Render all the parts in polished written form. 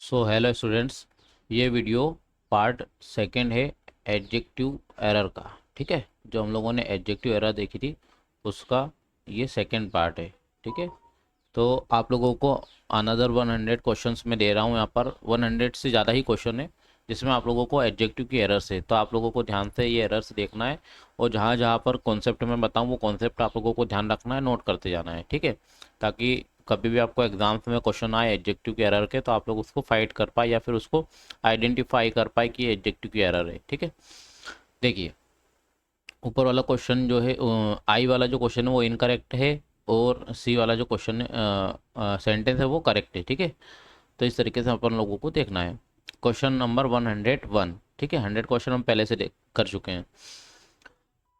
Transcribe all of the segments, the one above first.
So hello students, ये video part second है adjective error का। ठीक है, जो हम लोगों ने एडजेक्टिव एरर देखी थी उसका ये सेकंड पार्ट है। ठीक है, तो आप लोगों को अनदर 100 क्वेश्चंस में दे रहा हूँ। यहाँ पर 100 से ज़्यादा ही क्वेश्चन है जिसमें आप लोगों को एडजेक्टिव की एरर्स है, तो आप लोगों को ध्यान से ये एरर्स देखना है और जहाँ जहाँ पर कॉन्सेप्ट में बताऊँ वो कॉन्सेप्ट आप लोगों को ध्यान रखना है, नोट करते जाना है। ठीक है, ताकि कभी भी आपको एग्जाम्स में क्वेश्चन आए एडजेक्टिव की एरर के तो आप लोग उसको फाइट कर पाए या फिर उसको आइडेंटिफाई कर पाए कि ये एडजेक्टिव की एरर है। ठीक है, देखिए ऊपर वाला क्वेश्चन जो है आई वाला जो क्वेश्चन है वो इनकरेक्ट है और सी वाला जो क्वेश्चन है सेंटेंस है वो करेक्ट है। ठीक है, तो इस तरीके से अपन लोगों को देखना है। Question number 101। ठीक है, 100 क्वेश्चन हम पहले से कर चुके हैं।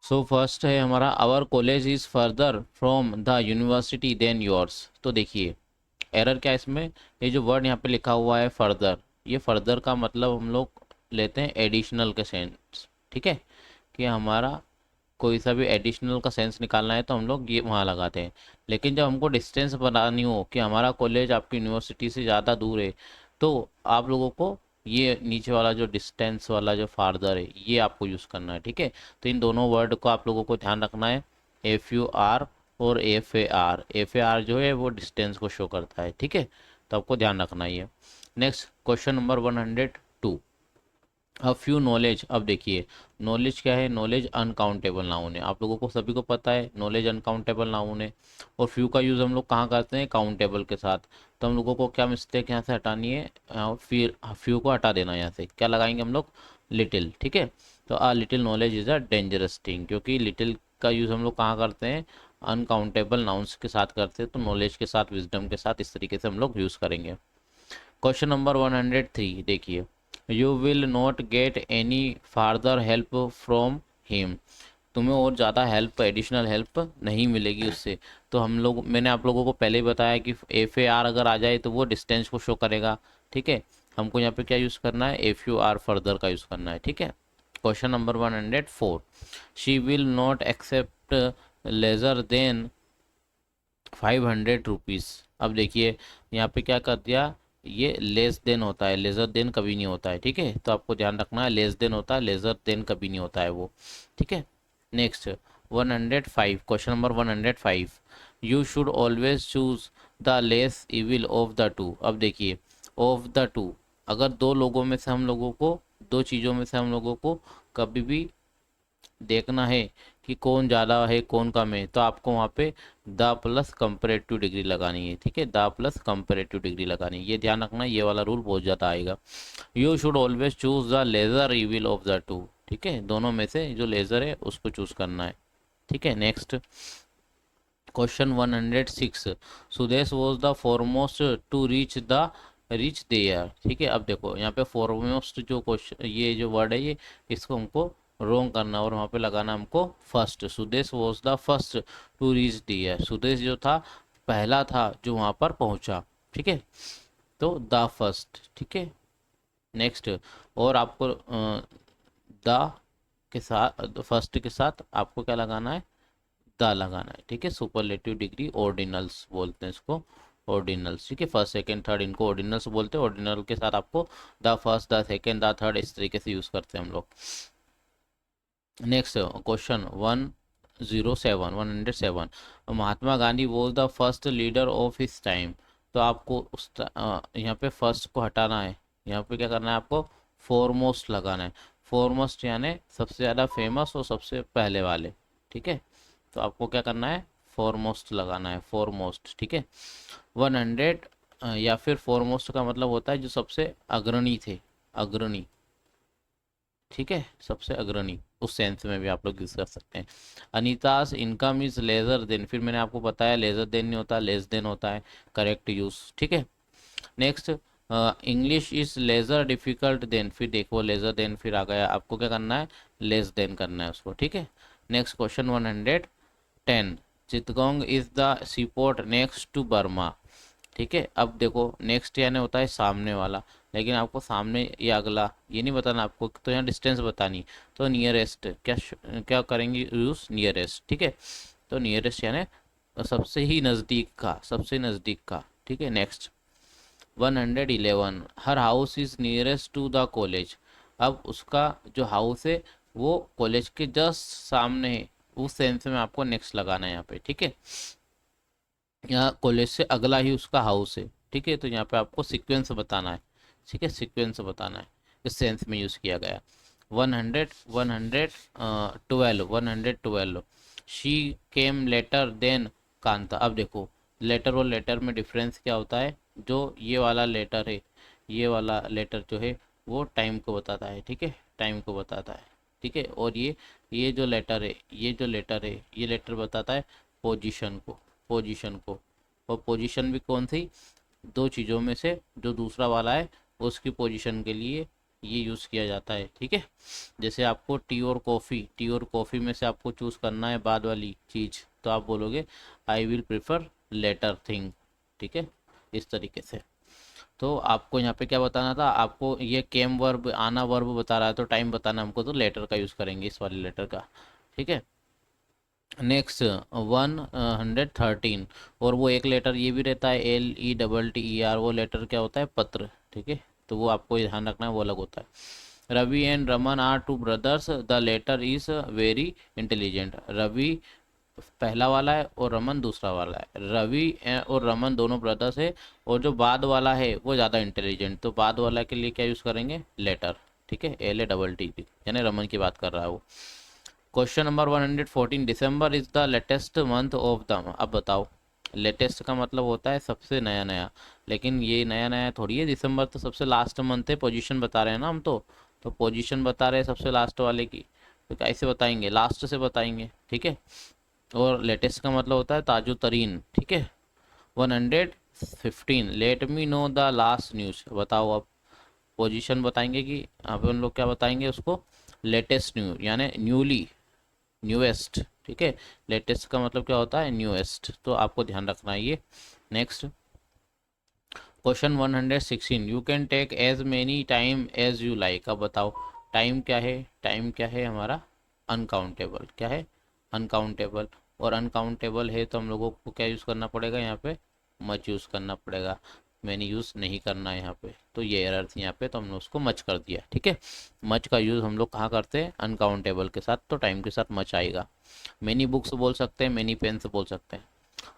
सो फर्स्ट है हमारा, our college is further from the university than yours. तो देखिए एरर क्या है इसमें, ये जो वर्ड यहाँ पे लिखा हुआ है फर्दर, ये फर्दर का मतलब हम लोग लेते हैं एडिशनल के सेंस। ठीक है, कि हमारा कोई सा भी एडिशनल का सेंस निकालना है तो हम लोग ये वहाँ लगाते हैं। लेकिन जब हमको डिस्टेंस बनानी हो कि हमारा कॉलेज आपकी यूनिवर्सिटी से ज़्यादा दूर है, तो आप लोगों को ये नीचे वाला जो डिस्टेंस वाला जो फार्दर है ये आपको यूज़ करना है। ठीक है, तो इन दोनों वर्ड को आप लोगों को ध्यान रखना है, FUR और FAR जो है वो डिस्टेंस को शो करता है। ठीक है, तो आपको ध्यान रखना ही है। नेक्स्ट क्वेश्चन नंबर 102, अब फ्यू नॉलेज। अब देखिए नॉलेज क्या है, नॉलेज अनकाउंटेबल नाउन है। आप लोगों को सभी को पता है नॉलेज अनकाउंटेबल नाउन है और फ्यू का यूज़ हम लोग कहाँ करते हैं, काउंटेबल के साथ। तो हम लोगों को क्या मिस्टेक यहाँ से हटानी है, फिर फ्यू को हटा देना है। यहाँ से क्या लगाएंगे हम लोग, लिटिल। ठीक है, तो आ little knowledge is a dangerous thing, क्योंकि लिटिल का यूज़ हम लोग कहाँ करते हैं, अनकाउंटेबल नाउन्स के साथ करते हैं। तो नॉलेज के साथ, विजडम के साथ इस तरीके से हम लोग यूज़ करेंगे। क्वेश्चन नंबर 103 देखिए, you will not get any farther help from him. तुम्हें और ज़्यादा हेल्प, एडिशनल हेल्प नहीं मिलेगी उससे। तो हम लोग, मैंने आप लोगों को पहले ही बताया कि FAR अगर आ जाए तो वो डिस्टेंस को शो करेगा। ठीक है, हमको यहाँ पे क्या यूज़ करना है, FUR फर्दर का यूज़ करना है। ठीक है, question number 104, she will not accept lesser than 500 rupees. अब देखिए यहाँ पे क्या कर दिया, ये लेस देन होता है, लेजर देन कभी नहीं होता है। ठीक है, तो आपको ध्यान रखना है, लेस देन होता है, लेजर देन कभी नहीं होता है वो। ठीक है, next 105, question number 105, you should always choose the less evil of the to. अब देखिए ऑफ द टू, अगर दो लोगों में से हम लोगों को, दो चीज़ों में से हम लोगों को कभी भी देखना है कि कौन ज़्यादा है कौन कम है, तो आपको वहाँ पे द प्लस कंपेरेटिव डिग्री लगानी है। ठीक है, द प्लस कंपेरेटिव डिग्री लगानी है, ये ध्यान रखना है, ये वाला रूल बहुत ज़्यादा आएगा। You should always choose the lesser evil of the two. ठीक है, दोनों में से जो लेजर है उसको चूज करना है। ठीक है, next question 106, Sudesh was the foremost to reach there. ठीक है, अब देखो यहाँ पे फॉरमोस्ट जो क्वेश्चन, ये जो वर्ड है ये, इसको हमको रोंग करना और वहाँ पे लगाना हमको first. Sudesh was the first to reach there, Sudesh जो था पहला था जो वहाँ पर पहुँचा। ठीक है, तो द फर्स्ट। ठीक है, नेक्स्ट, और आपको द के साथ, फर्स्ट के साथ आपको क्या लगाना है, द लगाना है। ठीक है, सुपरलेटिव डिग्री, ऑर्डिनल्स बोलते हैं इसको, ऑर्डिनल्स। ठीक है, फर्स्ट सेकंड थर्ड इनको ऑर्डिनल्स बोलते हैं। ऑर्डिनल के साथ आपको the first, the second, the third इस तरीके से यूज करते हैं हम लोग। Next question 107, Mahatma Gandhi was the first leader of his time. तो आपको उस यहाँ पे फर्स्ट को हटाना है, यहाँ पे क्या करना है, आपको फोरमोस्ट लगाना है। फोरमोस्ट यानी सबसे ज़्यादा फेमस और सबसे पहले वाले। ठीक है, तो आपको क्या करना है, फोरमोस्ट लगाना है, फोरमोस्ट। ठीक है, 100 या फिर फोरमोस्ट का मतलब होता है जो सबसे अग्रणी थे, अग्रणी। ठीक है, सबसे अग्रणी, उस सेंस में भी आप लोग यूज कर सकते हैं। अनीतास इनकम इज लेजर देन, फिर मैंने आपको बताया लेजर देन नहीं होता, लेस देन होता है, करेक्ट यूज। ठीक है, next English is lesser difficult than, फिर देखो लेजर देन फिर आ गया, आपको क्या करना है, लेस देन करना है उसको। ठीक है, next question 110, Chittagong is the seaport next to Burma. ठीक है, अब देखो नेक्स्ट यानी होता है सामने वाला, लेकिन आपको सामने या अगला ये नहीं बताना आपको, तो यहाँ डिस्टेंस बतानी। तो नियरेस्ट क्या क्या करेंगे यूज, नियरेस्ट। ठीक है, तो नियरेस्ट यानी सबसे ही नज़दीक का, सबसे नज़दीक का। ठीक है, next 111 her house is nearest to the college. अब उसका जो हाउस है वो कॉलेज के जस्ट सामने है, उस सेंस में आपको नेक्स्ट लगाना है यहाँ पे, ठीक है। यहाँ कॉलेज से अगला ही उसका हाउस है, ठीक है। तो यहाँ पे आपको सीक्वेंस बताना है, ठीक है, सीक्वेंस बताना है, इस सेंस में यूज़ किया गया। 112 she came later than Kanta. अब देखो लेटर और लेटर में डिफरेंस क्या होता है, जो ये वाला लेटर है, ये वाला लेटर जो है वो टाइम को बताता है, ठीक है, टाइम को बताता है, ठीक है। और ये जो लेटर है, ये जो लेटर है, ये लेटर बताता है पोजीशन को, पोजीशन को। और पोजीशन भी कौन सी, दो चीज़ों में से जो दूसरा वाला है उसकी पोजीशन के लिए ये यूज़ किया जाता है, ठीक है। जैसे आपको टी और कॉफ़ी में से आपको चूज़ करना है बाद वाली चीज़, तो आप बोलोगे I will prefer later thing, ठीक है, इस तरीके से। तो आपको यहाँ पे क्या बताना था, आपको ये केम वर्ब आना वर्ब बता रहा है तो टाइम बताना हमको, तो लेटर का यूज़ करेंगे, इस वाले लेटर का, ठीक है। नेक्स्ट 113, और वो एक लेटर ये भी रहता है LETTER, वो लेटर क्या होता है, पत्र, ठीक है। तो वो आपको ध्यान रखना है, वो अलग होता है। Ravi and Raman are two brothers, the later is very intelligent. Ravi पहला वाला है और रमन दूसरा वाला है। रवि और रमन दोनों ब्रदर्स है, और जो बाद वाला है वो ज़्यादा इंटेलिजेंट, तो बाद वाला के लिए क्या यूज़ करेंगे, लेटर, ठीक है, LATT, यानी रमन की बात कर रहा है वो। Question number 114, December is the latest month of the. अब बताओ, लेटेस्ट का मतलब होता है सबसे नया नया, लेकिन ये नया नया थोड़ी है, दिसंबर तो सबसे लास्ट मंथ है, पोजीशन बता रहे हैं ना हम तो पोजीशन बता रहे हैं सबसे लास्ट वाले की, तो कैसे बताएंगे, लास्ट से बताएंगे, ठीक है। और लेटेस्ट का मतलब होता है ताजो तरीन, ठीक है। 115, let me know the last news. बताओ अब, पोजीशन बताएंगे कि अपन लोग क्या बताएंगे उसको, लेटेस्ट न्यूज यानी न्यूली, न्यूएस्ट, ठीक है। लेटेस्ट का मतलब क्या होता है, न्यूएस्ट, तो आपको ध्यान रखना है ये। Next question 116, you can take as many time as you like. अब बताओ टाइम क्या है, टाइम क्या है हमारा, अनकाउंटेबल, क्या है, अनकाउंटेबल। और अनकाउंटेबल है तो हम लोगों को क्या यूज़ करना पड़ेगा यहाँ पे, मच यूज़ करना पड़ेगा, मैंने यूज़ नहीं करना है यहाँ पे, तो ये एरर थी यहाँ पे, तो हमने उसको मच कर दिया, ठीक है। मच का यूज़ हम लोग कहाँ करते हैं, अनकाउंटेबल के साथ, तो टाइम के साथ मच आएगा। मैनी बुक्स बोल सकते हैं, मैनी पेन्स बोल सकते हैं।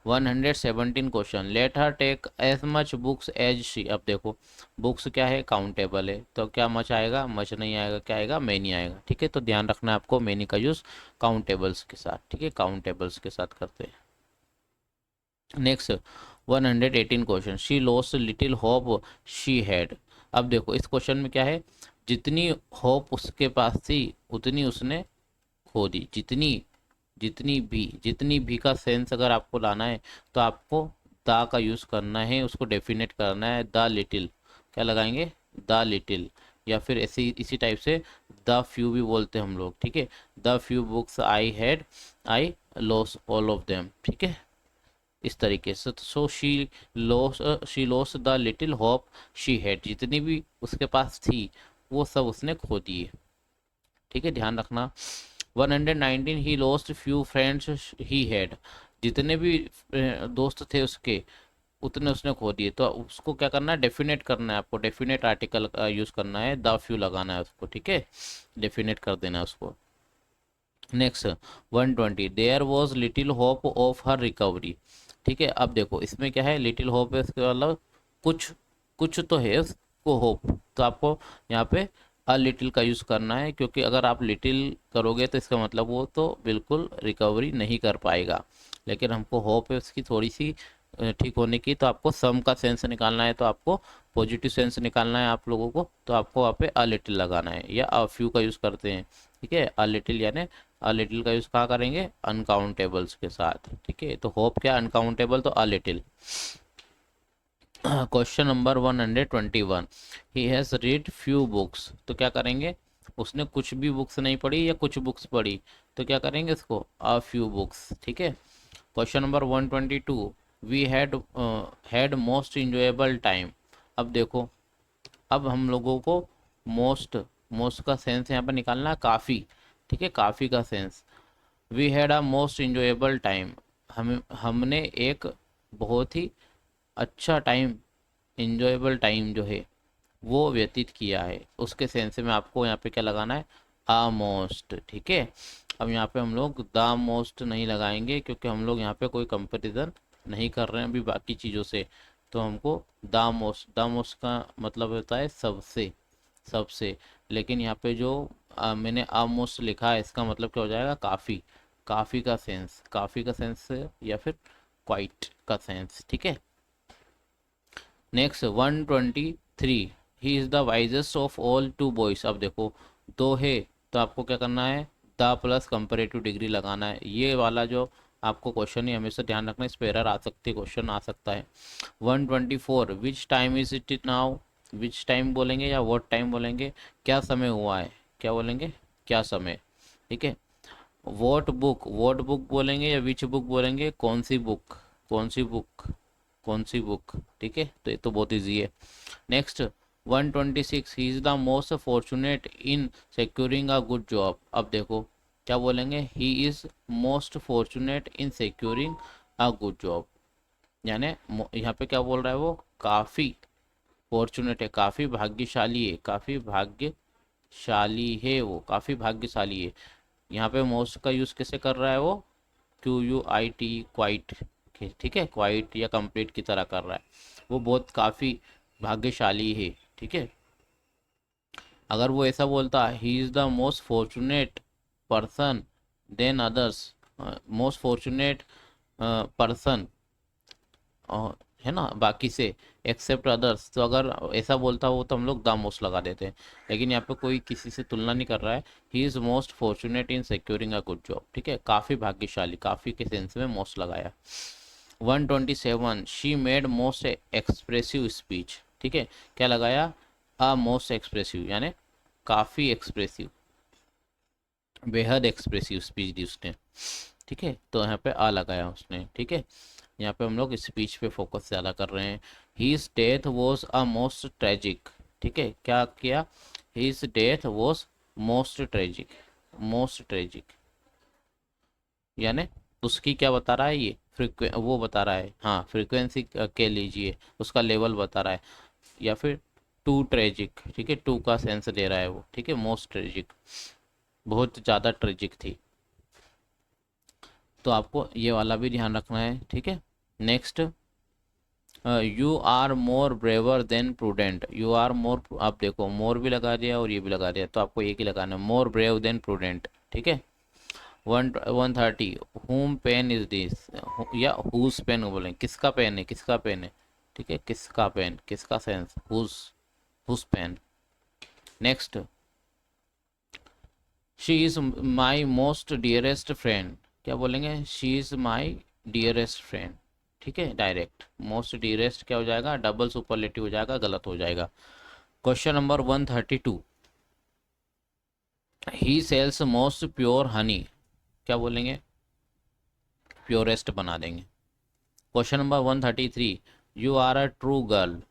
117 question, let her take as much books as she. अब देखो बुक्स क्या है, काउंटेबल है, तो क्या मच आएगा, मच नहीं आएगा, क्या आएगा, मैनी आएगा, ठीक है। तो ध्यान रखना है आपको, मैनी का यूज़ काउंटेबल्स के साथ, ठीक है, काउंटेबल्स के साथ करते हैं। Next 118 question, she lost little hope she had. अब देखो इस क्वेश्चन में क्या है, जितनी होप उसके पास थी उतनी उसने खो दी, जितनी, जितनी भी का सेंस अगर आपको लाना है तो आपको द का यूज़ करना है, उसको डेफिनेट करना है, द लिटिल, क्या लगाएंगे, द लिटिल, या फिर ऐसे इसी टाइप से द फ्यू भी बोलते हैं हम लोग, ठीक है। The few books I had, I loss all of them, ठीक है, इस तरीके से। So she loss the little hope she had, जितनी भी उसके पास थी वो सब उसने खो दी, ठीक है, ध्यान रखना। 119, he lost few friends he had, जितने भी दोस्त थे उसके उतने उसने खो दिए, तो उसको क्या करना है, डेफिनेट करना है आपको, डेफिनेट आर्टिकल का यूज़ करना है, द फ्यू लगाना है उसको, ठीक है, डेफिनेट कर देना है उसको। Next 120, there was little hope of her recovery, ठीक है। अब देखो इसमें क्या है, लिटिल होप है, इसके मतलब कुछ, कुछ तो है उसको होप, तो आपको यहाँ पे अ लिटिल का यूज़ करना है, क्योंकि अगर आप लिटिल करोगे तो इसका मतलब वो तो बिल्कुल रिकवरी नहीं कर पाएगा, लेकिन हमको होप है उसकी थोड़ी सी ठीक होने की, तो आपको सम का सेंस निकालना है, तो आपको पॉजिटिव सेंस निकालना है आप लोगों को, तो आपको वहाँ पे अ लिटिल लगाना है, या अ फ्यू का यूज़ करते हैं, ठीक है। अ लिटिल यानी अ लिटिल का यूज़ कहाँ करेंगे, अनकाउंटेबल्स के साथ, ठीक है। तो होप क्या, अनकाउंटेबल, तो a little. Question number 121, he has read few books, तो क्या करेंगे, उसने कुछ भी बुक्स नहीं पढ़ी या कुछ बुक्स पढ़ी, तो क्या करेंगे इसको, अ फ्यू बुक्स, ठीक है। Question number 122, we had most enjoyable time. अब देखो, अब हम लोगों को मोस्ट, मोस्ट का सेंस यहाँ पर निकालना है, काफ़ी, ठीक है, काफ़ी का sense. We had a most enjoyable time, हमने एक बहुत ही अच्छा टाइम इंजॉयबल टाइम जो है वो व्यतीत किया है, उसके सेंस में आपको यहाँ पे क्या लगाना है, आ मोस्ट। ठीक है, अब यहाँ पे हम लोग द मोस्ट नहीं लगाएंगे क्योंकि हम लोग यहाँ पे कोई कंपैरिजन नहीं कर रहे हैं अभी बाकी चीज़ों से। तो हमको द मोस्ट का मतलब होता है सबसे, सबसे। लेकिन यहाँ पे जो मैंने आ मोस्ट लिखा है इसका मतलब क्या हो जाएगा, काफ़ी, काफ़ी का सेंस, काफ़ी का सेंस या फिर क्वाइट का सेंस। ठीक है, next 123, he is the wisest of all two boys. अब देखो दो है तो आपको क्या करना है, द प्लस कंपेरेटिव डिग्री लगाना है। ये वाला जो आपको क्वेश्चन है हमेशा ध्यान रखना, इस पे एरर आ सकती है, क्वेश्चन आ सकता है। 124, which time is it now. Which time बोलेंगे या व्हाट टाइम बोलेंगे, क्या समय हुआ है, क्या बोलेंगे, क्या समय। ठीक है, वॉट बुक बोलेंगे या विच बुक बोलेंगे, कौन सी बुक, कौन सी बुक, कौन सी बुक। ठीक है, तो ये तो बहुत ईजी है। Next 126, he is the most fortunate in securing a good job. अब देखो क्या बोलेंगे, he is most fortunate in securing a good job, यानी यहाँ पे क्या बोल रहा है वो, काफ़ी फॉर्चुनेट है, काफ़ी भाग्यशाली है, काफ़ी भाग्यशाली है वो, काफ़ी भाग्यशाली है। यहाँ पे मोस्ट का यूज़ कैसे कर रहा है वो, QUIT, क्वाइट। ठीक है, क्वाइट या कंप्लीट की तरह कर रहा है, वो बहुत काफ़ी भाग्यशाली है। ठीक है, अगर वो ऐसा बोलता ही is the most fortunate person than others, most fortunate person, है ना, बाकी से एक्सेप्ट अदर्स, तो अगर ऐसा बोलता हो तो हम लोग द मोस्ट लगा देते हैं। लेकिन यहाँ पे कोई किसी से तुलना नहीं कर रहा है, he is most fortunate in securing a good job. ठीक है, काफ़ी भाग्यशाली, काफ़ी के सेंस में मोस्ट लगाया। 127, she made most expressive speech. ठीक है, क्या लगाया, अ मोस्ट एक्सप्रेसिव, यानी काफ़ी एक्सप्रेसिव, बेहद एक्सप्रेसिव स्पीच दी उसने। ठीक है, तो यहाँ पे आ लगाया उसने। ठीक है, यहाँ पे हम लोग स्पीच पे फोकस ज़्यादा कर रहे हैं। His death was a most tragic. ठीक है, क्या किया, his death was most tragic, most tragic, यानी उसकी क्या बता रहा है ये, वो बता रहा है, हाँ फ्रीक्वेंसी के लीजिए, उसका लेवल बता रहा है, या फिर टू ट्रेजिक। ठीक है, टू का सेंस दे रहा है वो। ठीक है, मोस्ट ट्रेजिक, बहुत ज़्यादा ट्रेजिक थी, तो आपको ये वाला भी ध्यान रखना है। ठीक है, next you are more braver than prudent. You are more, आप देखो मोर भी लगा दिया और ये भी लगा दिया, तो आपको एक ही लगाना है, मोर ब्रेव देन प्रूडेंट। ठीक है, 130, हुम पेन इज दिस, या हुज पेन बोलें, किसका पेन है, किसका पेन है। ठीक है, किसका पेन, किसका sense, whose pen. Next, she is my most dearest friend. क्या बोलेंगे, she is my dearest friend. ठीक है, डायरेक्ट, मोस्ट डियरेस्ट क्या हो जाएगा, डबल सुपरलेटिव हो जाएगा, गलत हो जाएगा। Question number 132, he sells most pure honey. क्या बोलेंगे, प्योरेस्ट बना देंगे। Question number 133, you are a true girl.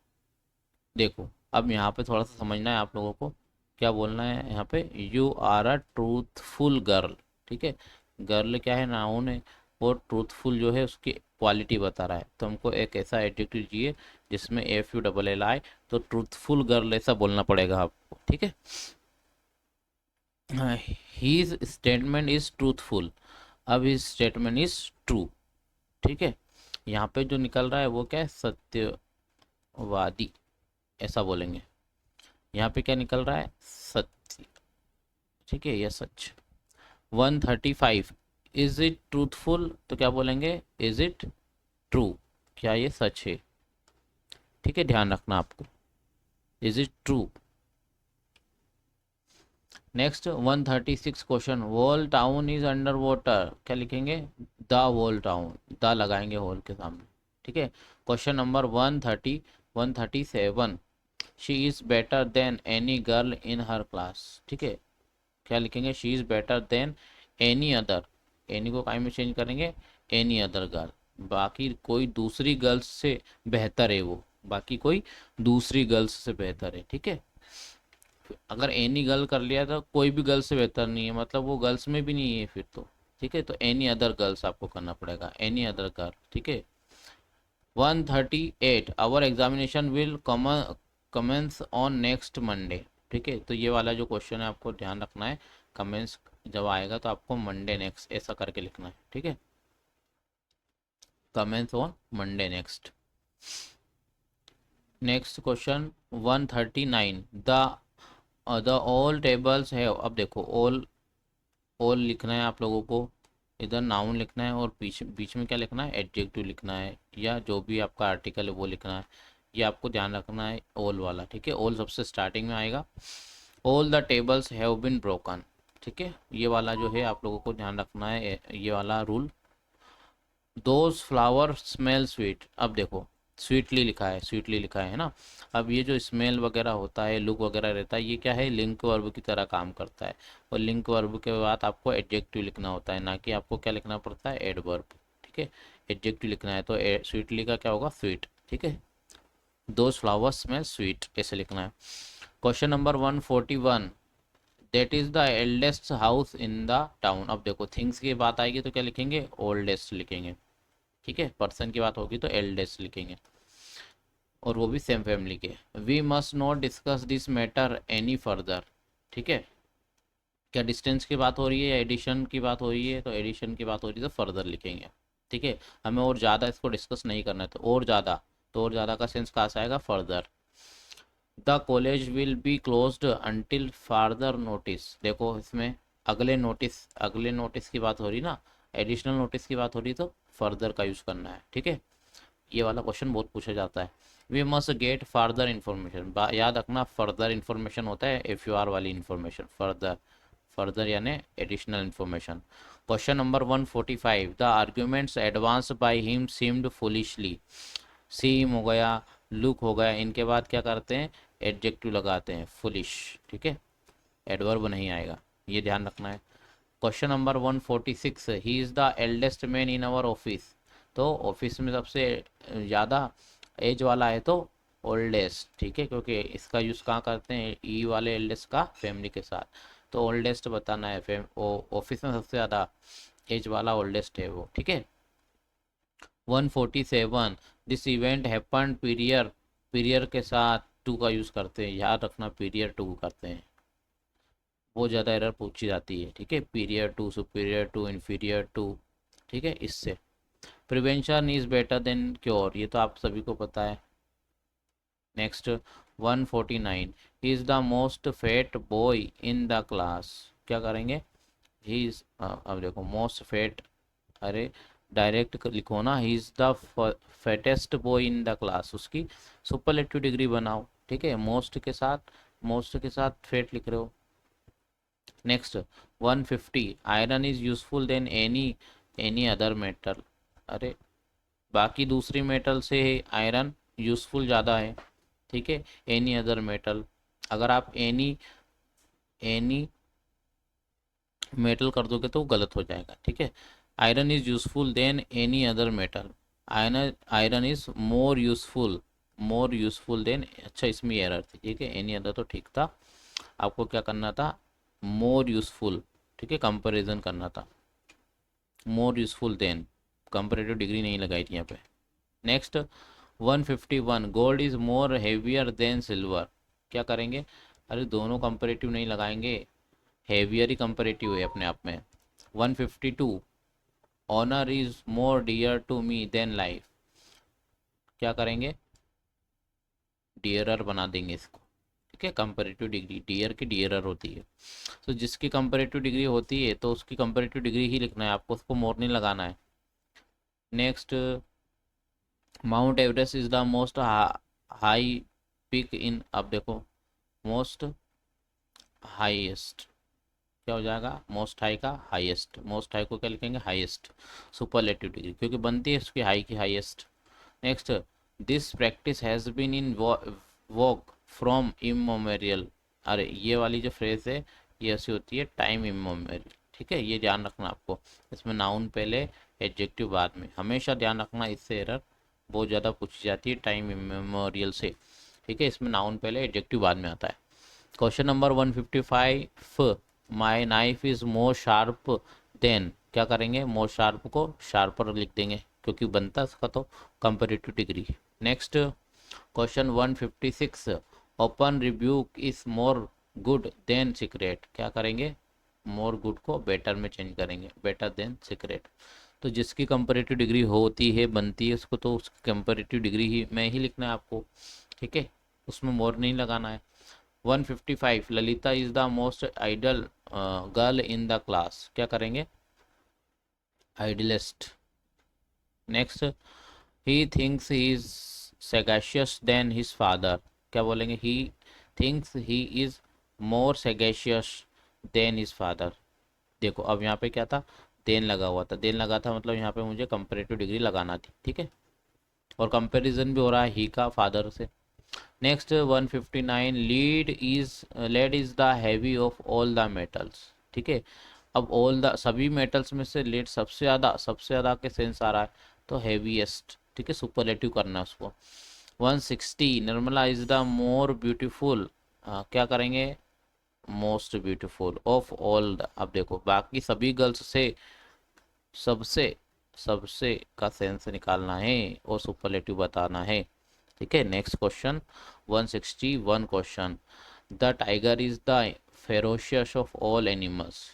देखो अब यहाँ पे थोड़ा सा समझना है आप लोगों को, क्या बोलना है यहाँ पे, you are a truthful girl. ठीक है, गर्ल क्या है, नाउन है, और ट्रूथफुल जो है उसकी क्वालिटी बता रहा है, तो हमको एक ऐसा एडजेक्टिव चाहिए जिसमें FULL आए, तो ट्रूथफुल गर्ल ऐसा बोलना पड़ेगा आपको। ठीक है, हीज स्टेटमेंट इज ट्रूथफुल, अब हिज स्टेटमेंट इज ट्रू। ठीक है, यहाँ पे जो निकल रहा है वो क्या है, सत्यवादी, ऐसा बोलेंगे। यहाँ पे क्या निकल रहा है, सत्य। ठीक है, यह सच। 135, इज इट ट्रूथफुल, तो क्या बोलेंगे, इज इट ट्रू, क्या ये सच है। ठीक है, ध्यान रखना आपको, is it true. Next 136 question, wall town is under water. क्या लिखेंगे, द वॉल टाउन, द लगाएंगे होल के सामने। ठीक है, question number 137, she is better then any girl in her class. ठीक है, क्या लिखेंगे, she is better then any other, any को काई में चेंज करेंगे, एनी अदर गर्ल, बाकी कोई दूसरी गर्ल्स से बेहतर है वो, बाकी कोई दूसरी गर्ल्स से बेहतर है। ठीक है, अगर एनी गर्ल कर लिया तो कोई भी गर्ल से बेहतर नहीं है, मतलब वो गर्ल्स में भी नहीं है फिर तो। ठीक है, तो एनी अदर गर्ल्स आपको करना पड़ेगा, एनी अदर गर्ल। ठीक है, 138 our examination will commence on next Monday. ठीक है, तो ये वाला जो क्वेश्चन है आपको ध्यान रखना है, कमेंस जब आएगा तो आपको मंडे नेक्स्ट ऐसा करके लिखना है। ठीक है, commence on Monday next. Next question 139 the all tables है। अब देखो ऑल लिखना है आप लोगों को, इधर नाउन लिखना है और बीच बीच में क्या लिखना है, एडजेक्टिव लिखना है, या जो भी आपका आर्टिकल है वो लिखना है। ये आपको ध्यान रखना है ऑल वाला। ठीक है, ऑल सबसे स्टार्टिंग में आएगा। All the tables have been broken. ठीक है, ये वाला जो है आप लोगों को ध्यान रखना है, ये वाला rule. Those flower smell sweet. अब देखो स्वीटली लिखा है, स्वीटली लिखा है ना। अब ये जो स्मेल वगैरह होता है, लुक वगैरह रहता है, ये क्या है, लिंक वर्ब की तरह काम करता है। और लिंक वर्ब के बाद आपको एडजेक्टिव लिखना होता है, ना कि आपको क्या लिखना पड़ता है, एडवर्ब। ठीक है, एडजेक्टिव लिखना है तो स्वीटली का क्या होगा, स्वीट। ठीक है, दोज फ्लावर्स स्मेल स्वीट ऐसे लिखना है। Question number 141 that is the eldest house in the town. अब देखो थिंग्स की बात आएगी तो क्या लिखेंगे, ओल्डेस्ट लिखेंगे। ठीक है, पर्सन की बात होगी तो एल्डेस्ट लिखेंगे, और वो भी सेम फैमिली के। We must not discuss this matter any further. ठीक है, क्या डिस्टेंस की बात हो रही है या एडिशन की बात हो रही है, तो एडिशन की बात हो रही है तो फर्दर लिखेंगे। ठीक है, हमें और ज़्यादा इसको डिस्कस नहीं करना है, तो और ज़्यादा, तो और ज़्यादा का सेंस कहाँ से आएगा, further. The college will be closed until farther notice. देखो इसमें अगले नोटिस की बात हो रही ना, एडिशनल नोटिस की बात हो रही तो फर्दर का यूज़ करना है। ठीक है, ये वाला क्वेश्चन बहुत पूछा जाता है। We must get further information, याद रखना फर्दर इन्फॉर्मेशन होता है एफ यू आर वाली इन्फॉर्मेशन, फर्दर, फर्दर यानी additional information. Question number 145 the arguments advance by him seemed foolishly. Seem हो गया, लुक हो गया, इनके बाद क्या करते हैं, एडजेक्टिव लगाते हैं, फुलिश। ठीक है, एडवर्ब नहीं आएगा, ये ध्यान रखना है। Question number 146 he is the eldest man in our office. तो ऑफिस में सबसे ज़्यादा एज वाला है तो ओल्डेस्ट। ठीक है, क्योंकि इसका यूज़ कहाँ करते हैं, ई वाले एल्डेस्ट का फैमिली के साथ, तो ओल्डेस्ट बताना है। ऑफिस में सबसे ज़्यादा एज वाला ओल्डेस्ट है वो। ठीक है, 147 दिस इवेंट हैपन पीरियर, पीरियर के साथ टू का यूज़ करते हैं, याद रखना पीरियर टू करते हैं, वो ज़्यादा एरर पूछी जाती है। ठीक है, prior to, superior to, inferior to. ठीक है, इससे prevention is better than cure, ये तो आप सभी को पता है। Next 149 he is the most fat boy in the class. क्या करेंगे, ही इज़, अब देखो मोस्ट फेट, अरे डायरेक्ट लिखो ना, he is the fattest boy in the class, उसकी सुपरलेटिव डिग्री बनाओ। ठीक है, मोस्ट के साथ फेट लिख रहे हो। Next 150 iron is useful than any other metal. अरे बाकी दूसरी मेटल से आयरन यूजफुल ज़्यादा है। ठीक है, एनी अदर मेटल, अगर आप एनी मेटल कर दोगे तो गलत हो जाएगा। ठीक है, iron is useful than any other metal, iron is more useful than, अच्छा इसमें एरर थी। ठीक है, एनी अदर तो ठीक था, आपको क्या करना था, मोर यूजफुल। ठीक है, कंपैरिजन करना था, more useful than, comparative degree नहीं लगाई थी यहाँ पे। Next 151 gold is more heavier than silver. क्या करेंगे, अरे दोनों कंपैरेटिव नहीं लगाएंगे, हेवियर ही कंपैरेटिव है अपने आप में। 152 honour is more dear to me than life. क्या करेंगे, डियरर बना देंगे इसको। ठीक है, कंपैरेटिव डिग्री डियर की डियरर होती है, तो जिसकी कंपैरेटिव डिग्री होती है तो उसकी कंपैरेटिव डिग्री ही लिखना है आपको, उसको मोर नहीं लगाना है। Next Mount Everest is the most high peak in, अब देखो मोस्ट हाईएस्ट, क्या हो जाएगा, मोस्ट हाई का हाईएस्ट, मोस्ट हाई को क्या लिखेंगे, हाईएस्ट, सुपरलेटिव डिग्री क्योंकि बनती है उसकी हाई की highest. Next this practice has been in vogue from immemorial. अरे ये वाली जो फ्रेज है ये ऐसी होती है, टाइम इमोमेरियल। ठीक है, ये ध्यान रखना आपको, इसमें नाउन पहले एडजेक्टिव बाद में, हमेशा ध्यान रखना, इससे एरर बहुत ज़्यादा पूछी जाती है टाइम इमोरियल से। ठीक है, इसमें नाउन पहले एडजेक्टिव बाद में आता है। Question number 155 my knife is more sharp than. क्या करेंगे, मोर शार्प को शार्पर लिख देंगे। क्योंकि बनता है उसका तो comparative degree. Next question 156, open rebuke is more good than secret. क्या करेंगे, मोर गुड को बेटर में चेंज करेंगे, बेटर देन सीक्रेट। तो जिसकी कंपेरेटिव डिग्री होती है बनती है उसको तो उसकी कंपेरेटिव डिग्री ही में ही लिखना है आपको, ठीक है, उसमें मोर नहीं लगाना है। 155, Lalita is the most idle girl in the class. क्या करेंगे, idlest. Next, he thinks he is sagacious than his father. क्या बोलेंगे, he thinks he is more sagacious than his father. देखो अब यहाँ पे क्या था, देन लगा हुआ था, देन लगा था मतलब यहाँ पे मुझे कंपेरेटिव डिग्री लगाना थी, ठीक है, और कंपैरिजन भी हो रहा है ही का फादर से। Next 159, lead is the heavy of all the metals. ठीक है, अब ऑल द सभी मेटल्स में से लेड सबसे ज़्यादा के सेंस आ रहा है तो हैवीएस्ट, ठीक है, सुपरलेटिव करना है उसको। 160, Nirmala is the more beautiful. क्या करेंगे, most beautiful of all the. अब देखो बाकी सभी गर्ल्स से सबसे सबसे का सेंस निकालना है और सुपरलेटिव बताना है, ठीक है। Next question 161 question, the tiger is the ferocious of all animals.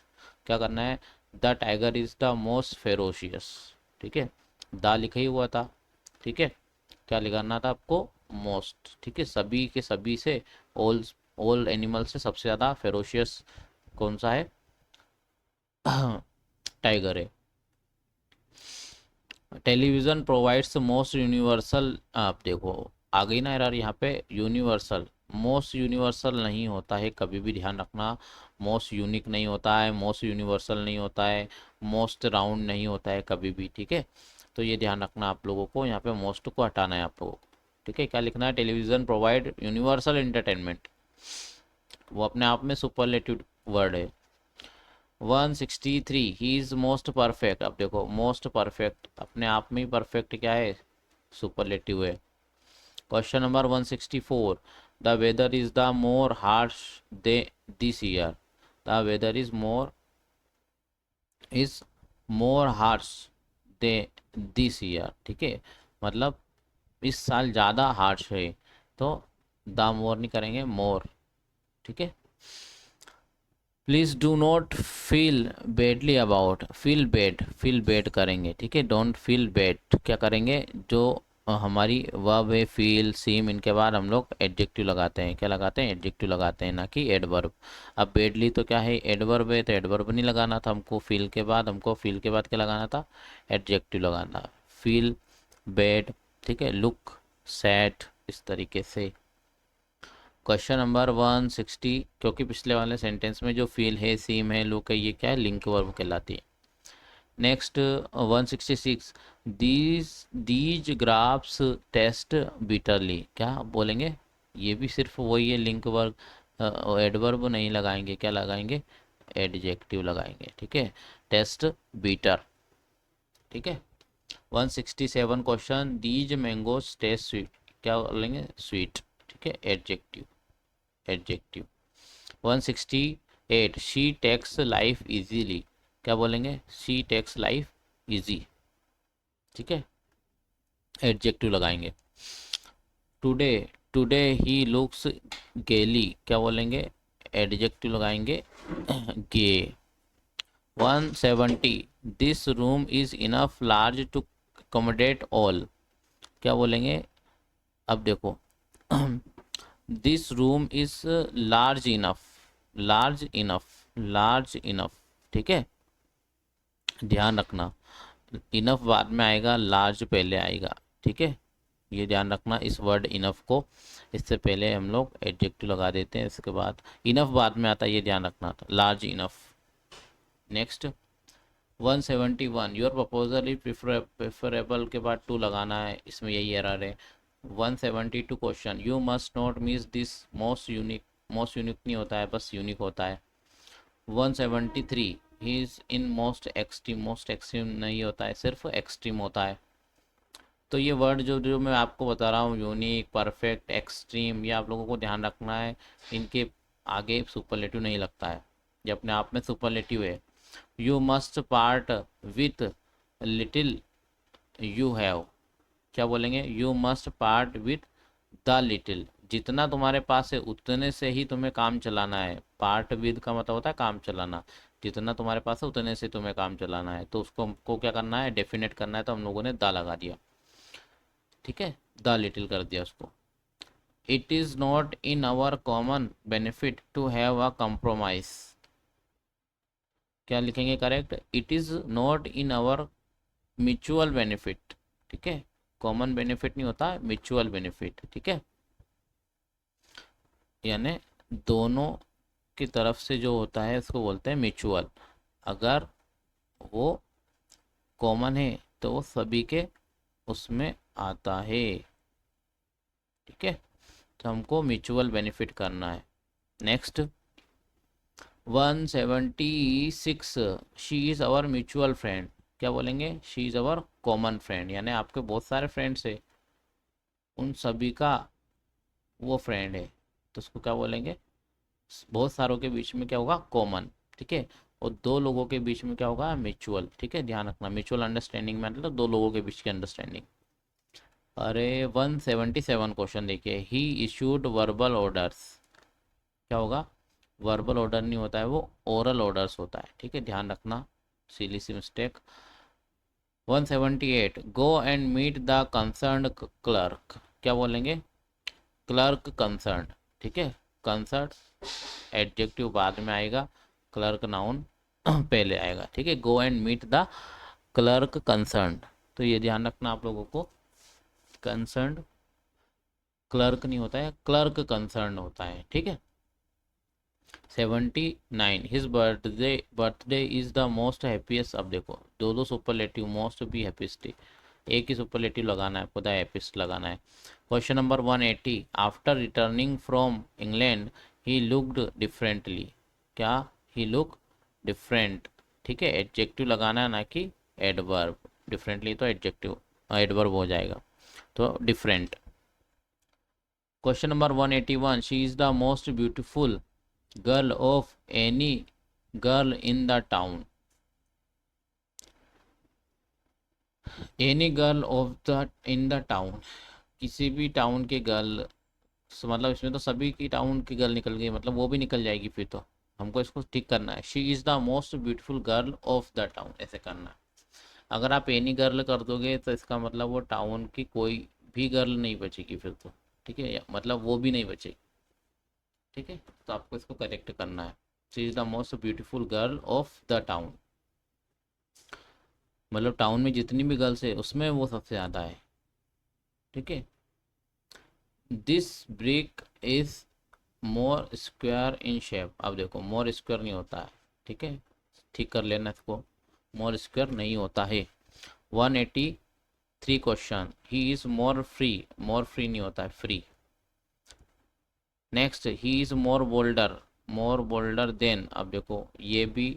क्या करना है, the tiger is the most ferocious, ठीक है, द लिखा ही हुआ था, ठीक है, क्या लिखाना था आपको, मोस्ट, ठीक है, सभी के सभी से ऑल ऑल एनिमल से सबसे ज़्यादा फेरोशियस कौन सा है, टाइगर है। टेलीविज़न प्रोवाइड्स मोस्ट यूनिवर्सल, आप देखो आ गई ना एरर यहाँ पे, यूनिवर्सल, मोस्ट यूनिवर्सल नहीं होता है, कभी भी ध्यान रखना, मोस्ट यूनिक नहीं होता है, मोस्ट यूनिवर्सल नहीं होता है, मोस्ट राउंड नहीं होता है कभी भी, ठीक है। तो ये ध्यान रखना आप लोगों को, यहाँ पे मोस्ट को हटाना है आप लोगों को, ठीक है। क्या लिखना है, टेलीविज़न प्रोवाइड यूनिवर्सल एंटरटेनमेंट, वो अपने आप में सुपरलेटिव वर्ड है। 163, ही इज मोस्ट परफेक्ट। अब देखो मोस्ट परफेक्ट अपने आप में ही परफेक्ट क्या है, सुपरलेटिव है। Question number 164, the weather is the more harsh they this year. The weather is more harsh they this year, ठीक है, मतलब इस साल ज़्यादा हार्श है, तो द मोर नहीं करेंगे, मोर, ठीक है। Please do not feel badly about, feel bad करेंगे, ठीक है, डोंट फील बैड क्या करेंगे, जो हमारी वर्ब है फील सीम इनके बाद हम लोग एडजेक्टिव लगाते हैं, क्या लगाते हैं, एडजेक्टिव लगाते हैं, ना कि एडवर्ब। अब बैडली तो क्या है, एडवर्ब है, तो एडवर्ब नहीं लगाना था हमको, फील के बाद क्या लगाना था, एडजेक्टिव लगाना, फील बैड, ठीक है, लुक सैड, इस तरीके से। क्वेश्चन नंबर 160, क्योंकि पिछले वाले सेंटेंस में जो फील है सीम है लुक है ये क्या है, लिंक वर्ब कहलाती है। Next 166, these grapes taste bitterly. क्या बोलेंगे, ये भी सिर्फ वही है, लिंक वर्ब, एडवर्ब नहीं लगाएंगे, क्या लगाएंगे, एडजेक्टिव लगाएंगे, ठीक है, टेस्ट बीटर, ठीक है। 167 question, these mangoes taste sweet. क्या बोलेंगे, स्वीट, ठीक है, adjective. 168, she takes life easily. क्या बोलेंगे, शी टेक्स लाइफ इजी, ठीक है, एडजेक्टिव लगाएंगे। टुडे टुडे ही लुक्स गेली। क्या बोलेंगे, एडजेक्टिव लगाएंगे, गे। 170, this room is enough large to accommodate all. क्या बोलेंगे, अब देखो this room is large enough, large enough, ठीक है, ध्यान रखना, इनफ बाद में आएगा, लार्ज पहले आएगा, ठीक है, ये ध्यान रखना इस वर्ड इनफ को, इससे पहले हम लोग एडजेक्टिव लगा देते हैं, इसके बाद इनफ बाद में आता है, ये ध्यान रखना था, large enough. Next 171, your proposal is preferable के बाद टू लगाना है, इसमें यही एरर है। 172 question, you must not miss this most unique नहीं होता है, बस यूनिक होता है। 173, he is in most extreme नहीं होता है, सिर्फ एक्सट्रीम होता है। तो ये वर्ड जो जो मैं आपको बता रहा हूँ, यूनिक, परफेक्ट, एक्सट्रीम, ये आप लोगों को ध्यान रखना है, इनके आगे सुपरलेटिव नहीं लगता है, ये अपने आप में सुपरलेटिव है। You must part with little you have, क्या बोलेंगे, you must part with the little, जितना तुम्हारे पास है उतने से ही तुम्हें काम चलाना है। पार्ट विद का मतलब होता है काम चलाना, जितना तुम्हारे पास है उतने से तुम्हें काम चलाना है। तो उसको हमको क्या करना है, डेफिनेट करना है, तो हम लोगों ने द लगा दिया, ठीक है, द लिटिल कर दिया उसको। It is not in our common benefit to have a compromise, क्या लिखेंगे correct, it is not in our mutual benefit, ठीक है, कॉमन बेनिफिट नहीं होता, म्यूचुअल बेनिफिट, ठीक है, यानी दोनों की तरफ से जो होता है उसको बोलते हैं म्यूचुअल। अगर वो कॉमन है तो वो सभी के उसमें आता है, ठीक है, तो हमको म्यूचुअल बेनिफिट करना है। Next 176, she is our mutual friend, क्या बोलेंगे, she is our common friend, यानी आपके बहुत सारे फ्रेंड्स है, उन सभी का वो फ्रेंड है, तो उसको क्या बोलेंगे, बहुत सारों के बीच में क्या होगा, कॉमन, ठीक है, और दो लोगों के बीच में क्या होगा, म्यूचुअल, ठीक है, ध्यान रखना, म्यूचुअल अंडरस्टैंडिंग में मतलब दो लोगों के बीच की अंडरस्टैंडिंग। अरे 177 क्वेश्चन देखिए, ही इशूड वर्बल ऑर्डर्स, क्या होगा, वर्बल ऑर्डर नहीं होता है वो, ओरल ऑर्डर्स होता है, ठीक है, ध्यान रखना, सिली सी mistake. 178, go and meet the concerned clerk, क्या बोलेंगे, क्लर्क कंसर्न, ठीक है, कंसर्न एडजेक्टिव बाद में आएगा, क्लर्क नाउन पहले आएगा, ठीक है, go and meet the clerk concern, तो ये ध्यान रखना आप लोगों को, कंसर्न क्लर्क नहीं होता है, क्लर्क कंसर्न होता है, ठीक है। 79, his birthday is the most happiest, अब देखो दो दो सुपरलेटिव, मोस्ट भी हैप्पीस्ट, एक ही सुपरलेटिव लगाना है, खुदा हैप्पीस्ट लगाना है। Question number 180, after returning from England he looked differently, क्या, ही लुक डिफरेंट, ठीक है, एडजेक्टिव लगाना है ना कि एडवर्ब, डिफरेंटली तो एडजेक्टिव एडवर्ब हो जाएगा, तो different. Question number 181, she is the most beautiful girl of any girl in the town, any girl of the in the town, किसी भी टाउन के गर्ल, मतलब इसमें तो सभी की टाउन की गर्ल निकल गई, मतलब वो भी निकल जाएगी फिर तो, हमको इसको ठीक करना है, she is the most beautiful girl of the town, ऐसे करना है। अगर आप एनी गर्ल कर दोगे तो इसका मतलब वो टाउन की कोई भी गर्ल नहीं बचेगी फिर तो, ठीक है, मतलब वो भी नहीं बचेगी, ठीक है, तो आपको इसको करेक्ट करना है, she is the most beautiful girl of the town, मतलब टाउन में जितनी भी गर्ल्स है उसमें वो सबसे ज़्यादा है, ठीक है। This brick is more square in shape, अब देखो मोर स्क्वायर नहीं होता है, ठीक है, ठीक कर लेना इसको, मोर स्क्वायर नहीं होता है। 183 question, he is more free नहीं होता है, free. Next, he is more bolder than, अब देखो ये भी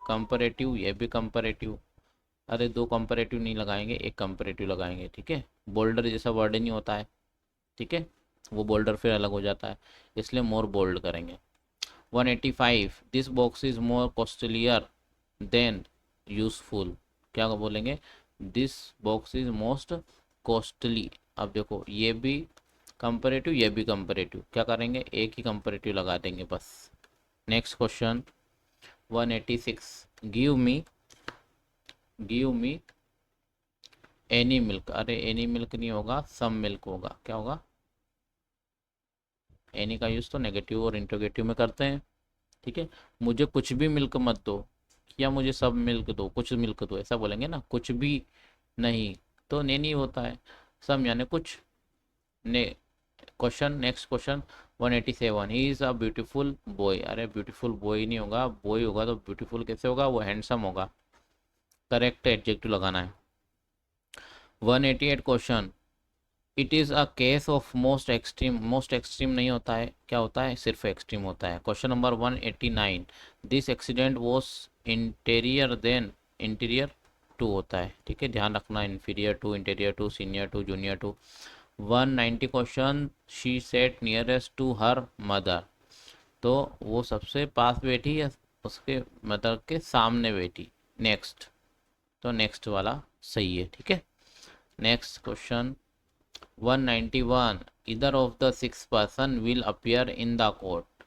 कंपैरेटिव, ये भी कंपैरेटिव, अरे दो कंपैरेटिव नहीं लगाएंगे, एक कंपैरेटिव लगाएंगे, ठीक है, बोल्डर जैसा वर्ड नहीं होता है, ठीक है, वो बोल्डर फिर अलग हो जाता है, इसलिए मोर बोल्ड करेंगे। 185, this box is more costlier then useful, क्या बोलेंगे, this box is most costly, अब देखो ये भी कंपैरेटिव, ये भी कंपैरेटिव, क्या करेंगे, एक ही कंपैरेटिव लगा देंगे बस। Next question 186, give me any milk, अरे एनी मिल्क नहीं होगा, सम मिल्क होगा, क्या होगा, एनी का यूज़ तो नेगेटिव और इंट्रोगेटिव में करते हैं, ठीक है, मुझे कुछ भी मिल्क मत दो, या मुझे सब मिल्क दो, कुछ मिल्क दो, ऐसा बोलेंगे ना, कुछ भी नहीं तो नहीं होता है, सम यानी कुछ, ने question, next question 187, he is a beautiful boy, अरे ब्यूटीफुल बॉय नहीं होगा, बॉय होगा तो ब्यूटीफुल कैसे होगा, वो हैंडसम होगा, करेक्ट एडजेक्टिव लगाना है। 188 question, it is a case of most extreme नहीं होता है, क्या होता है, सिर्फ एक्सट्रीम होता है। Question number 189, this accident was interior than interior to होता है, ठीक है, ध्यान रखना, inferior to, interior to, senior to, junior to. 190 question, she sat nearest to her mother, तो वो सबसे पास बैठी या उसके मदर के सामने बैठी, नेक्स्ट, तो नेक्स्ट वाला सही है, ठीक है। Next question 191, either of the six person will appear in the court,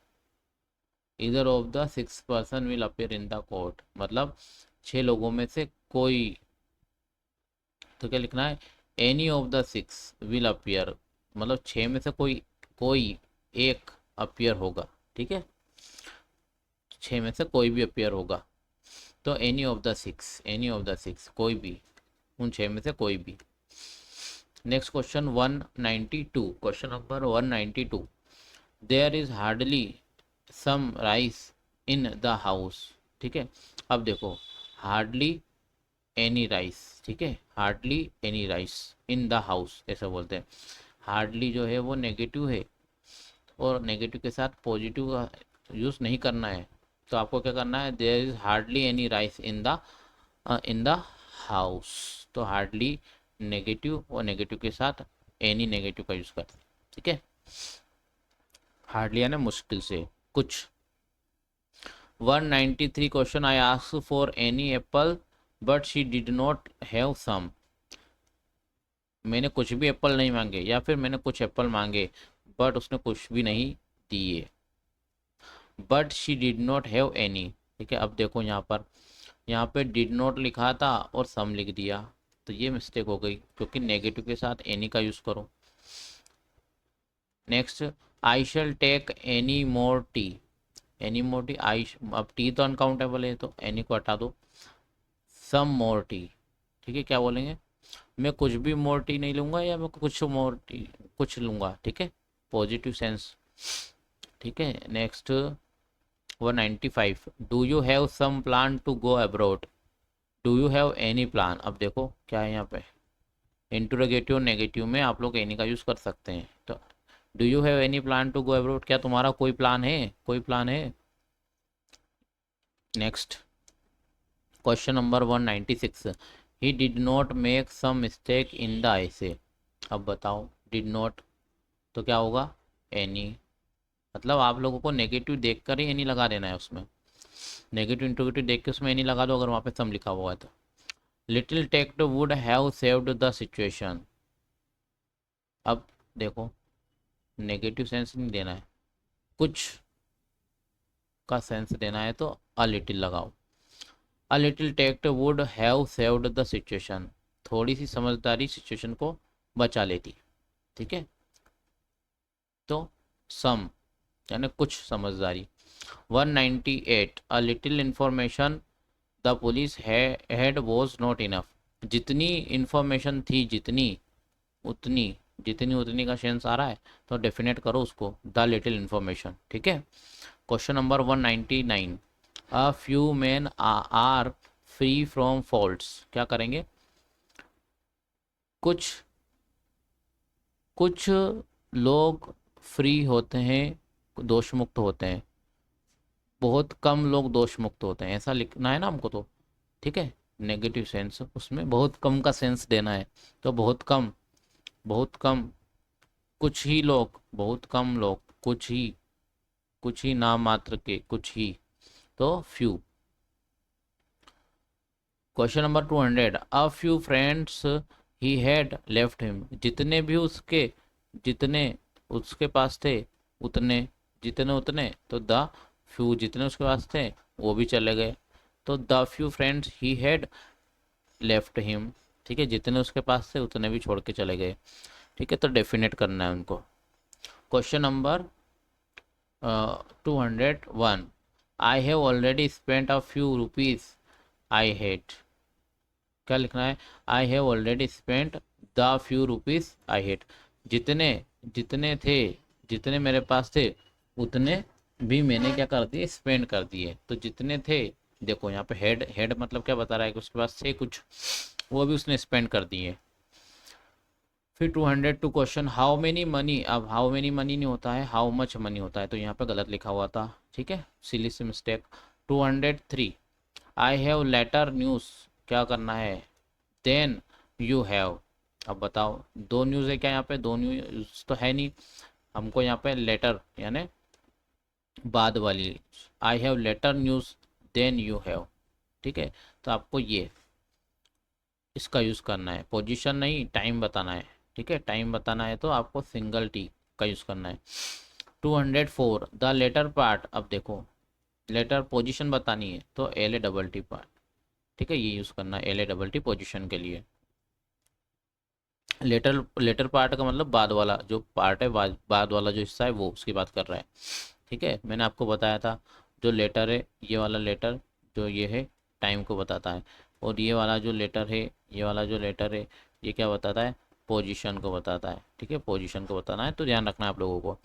either of the six person will appear in the court, मतलब 6 लोगों में से कोई, तो क्या लिखना है, any of the six will appear, मतलब 6 में से कोई कोई एक अपीयर होगा, ठीक है, 6 में से कोई भी अपीयर होगा, तो any of the six, any of the six, कोई भी, उन 6 में से कोई भी। Next question 192, question number 192, there is hardly some rice in the house, ठीक है। अब देखो, हार्डली एनी राइस, ठीक है, hardly any rice in the house ऐसा बोलते हैं। हार्डली जो है वो नेगेटिव है, और नेगेटिव के साथ पॉजिटिव का यूज़ नहीं करना है, तो आपको क्या करना है, there is hardly any rice in the house, तो हार्डली नेगेटिव और नेगेटिव के साथ एनी नेगेटिव का यूज़ करते हैं, ठीक है। हार्डली यानी मुश्किल से, कुछ। 193 question, I ask for any apple but she did not have some, मैंने कुछ भी एप्पल नहीं मांगे, या फिर मैंने कुछ एप्पल मांगे बट उसने कुछ भी नहीं दिए, but she did not have any, ठीक है। अब देखो यहाँ पे डिड नॉट लिखा था और सम लिख दिया, तो ये मिस्टेक हो गई, क्योंकि नेगेटिव के साथ एनी का यूज़ करो। Next, I shall take any more tea, any more tea, I, अब टी तो अनकाउंटेबल है तो एनी को हटा दो, सम मोर टी, ठीक है, क्या बोलेंगे, मैं कुछ भी मोर टी नहीं लूँगा, या मैं कुछ मोर टी कुछ लूँगा, ठीक है, पॉजिटिव सेंस, ठीक है। Next 195, do you have some plan to go abroad, do you have any plan, अब देखो क्या है यहाँ पे, इंटरोगेटिव नेगेटिव में आप लोग एनी का यूज़ कर सकते हैं, तो do you have any plan to go abroad, क्या तुम्हारा कोई प्लान है, कोई प्लान है। Next question number 196, he did not make some mistake in the essay, अब बताओ, डिड नॉट तो क्या होगा, एनी, मतलब आप लोगों को नेगेटिव देखकर ही एनी लगा देना है उसमें, नेगेटिव इंटरोगेटिव देख के उसमें एनी लगा दो अगर वहाँ पे सम लिखा हुआ है तो। Little टेक्ट would have saved the situation, अब देखो, नेगेटिव सेंस नहीं देना है, कुछ का सेंस देना है, तो अ लिटिल लगाओ, a little टेक्ट would have saved the situation, थोड़ी सी समझदारी सिचुएशन को बचा लेती, ठीक है, तो सम यानी कुछ समझदारी। 198, a little information the police had was not enough, जितनी इंफॉर्मेशन थी, जितनी उतनी, जितनी उतनी का सेंस आ रहा है, तो डेफिनेट करो उसको, द लिटिल इंफॉर्मेशन, ठीक है। Question number 199, a few man are free from faults, क्या करेंगे, कुछ कुछ लोग फ्री होते हैं, दोष मुक्त होते हैं, बहुत कम लोग दोष मुक्त होते हैं, ऐसा लिखना है ना हमको तो, ठीक है, नेगेटिव सेंस, उसमें बहुत कम का सेंस देना है, तो बहुत कम, बहुत कम, कुछ ही लोग, बहुत कम लोग, कुछ ही नाम मात्र के, कुछ ही, तो few. Question number 200, a few friends he had left him, जितने भी उसके, जितने उसके पास थे, उतने, जितने उतने, तो द फ्यू, जितने उसके पास थे वो भी चले गए, तो the few friends he had left him, ठीक है, जितने उसके पास थे उतने भी छोड़ के चले गए, ठीक है, तो डेफिनेट करना है उनको। Question number 201, I have already spent a few rupees I hate, क्या लिखना है, I have already spent the few rupees I hate, जितने, जितने थे, जितने मेरे पास थे उतने भी मैंने क्या कर दिए, स्पेंड कर दिए, तो जितने थे, देखो यहाँ पे हेड, हेड मतलब क्या बता रहा है कि उसके पास थे कुछ, वो भी उसने स्पेंड कर दिए। फिर 202 क्वेश्चन, हाउ मेनी मनी, अब हाउ मेनी मनी नहीं होता है, हाउ मच मनी होता है, तो यहाँ पे गलत लिखा हुआ था, ठीक है, सिली सी mistake. 203, I have letter news, क्या करना है, देन यू हैव, अब बताओ, दो न्यूज़ है क्या यहाँ पे, दो न्यूज़ तो है नहीं, हमको यहाँ पे लेटर यानी बाद वाली, I have letter news than you have, ठीक है, तो आपको ये इसका यूज़ करना है, पोजीशन नहीं टाइम बताना है, ठीक है। टाइम बताना है तो आपको सिंगल टी का यूज़ करना है। 204 द लेटर पार्ट, अब देखो लेटर पोजीशन बतानी है तो L A double T part, ठीक है, ये यूज़ करना है L A double T position के लिए। लेटर लेटर पार्ट का मतलब बाद वाला जो पार्ट है, बाद वाला जो हिस्सा है वो उसकी बात कर रहा है, ठीक है। मैंने आपको बताया था जो लेटर है ये वाला लेटर जो ये है टाइम को बताता है, और ये वाला जो लेटर है, ये वाला जो लेटर है ये क्या बताता है, पोजीशन को बताता है, ठीक है, पोजीशन को बताना है, तो ध्यान रखना है आप लोगों को।